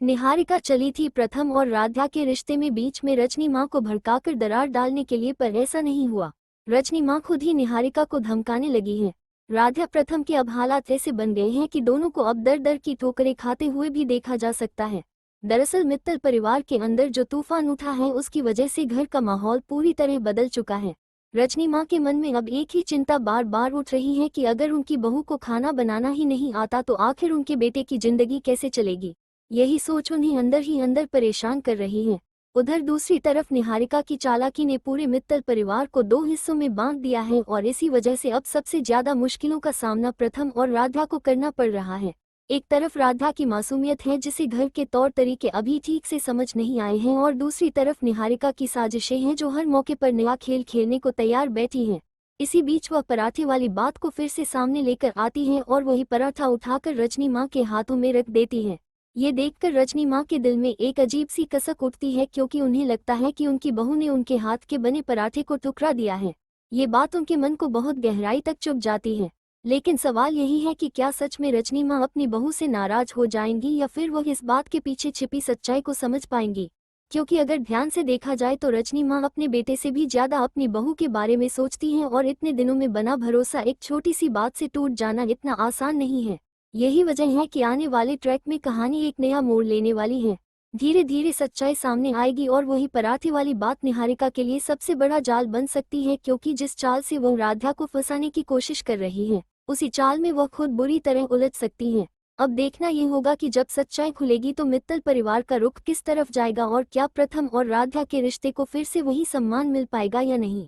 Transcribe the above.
निहारिका चली थी प्रथम और राधा के रिश्ते में बीच में रजनी माँ को भड़काकर दरार डालने के लिए, पर ऐसा नहीं हुआ। रजनी माँ खुद ही निहारिका को धमकाने लगी है। राधा प्रथम के अब हालात ऐसे बन गए हैं कि दोनों को अब दर दर की ठोकरें खाते हुए भी देखा जा सकता है। दरअसल मित्तल परिवार के अंदर जो तूफान उठा है उसकी वजह से घर का माहौल पूरी तरह बदल चुका है। रजनी माँ के मन में अब एक ही चिंता बार बार उठ रही है कि अगर उनकी बहू को खाना बनाना ही नहीं आता तो आखिर उनके बेटे की जिंदगी कैसे चलेगी। यही सोच उन्हें अंदर ही अंदर परेशान कर रही है। उधर दूसरी तरफ निहारिका की चालाकी ने पूरे मित्तल परिवार को दो हिस्सों में बांट दिया है और इसी वजह से अब सबसे ज्यादा मुश्किलों का सामना प्रथम और राधा को करना पड़ रहा है। एक तरफ राधा की मासूमियत है जिसे घर के तौर तरीके अभी ठीक से समझ नहीं आए हैं, और दूसरी तरफ निहारिका की साजिशें हैं जो हर मौके पर नया खेल खेलने को तैयार बैठी हैं। इसी बीच वह पराठे वाली बात को फिर से सामने लेकर आती है और वही पराठा उठाकर रजनी माँ के हाथों में रख देती है। ये देखकर रजनी माँ के दिल में एक अजीब सी कसक उठती है, क्योंकि उन्हें लगता है कि उनकी बहू ने उनके हाथ के बने पराठे को ठुकरा दिया है। ये बात उनके मन को बहुत गहराई तक चुभ जाती है। लेकिन सवाल यही है कि क्या सच में रजनी माँ अपनी बहू से नाराज हो जाएंगी या फिर वह इस बात के पीछे छिपी सच्चाई को समझ पाएंगी। क्योंकि अगर ध्यान से देखा जाए तो रजनी माँ अपने बेटे से भी ज्यादा अपनी बहू के बारे में सोचती हैं, और इतने दिनों में बना भरोसा एक छोटी सी बात से टूट जाना इतना आसान नहीं है। यही वजह है कि आने वाले ट्रैक में कहानी एक नया मोड़ लेने वाली है। धीरे धीरे सच्चाई सामने आएगी और वही पराठे वाली बात निहारिका के लिए सबसे बड़ा जाल बन सकती है, क्योंकि जिस चाल से वह राधा को फंसाने की कोशिश कर रही है उसी चाल में वह खुद बुरी तरह उलझ सकती है। अब देखना ये होगा कि जब सच्चाई खुलेगी तो मित्तल परिवार का रुख किस तरफ जाएगा और क्या प्रथम और राधा के रिश्ते को फिर से वही सम्मान मिल पाएगा या नहीं।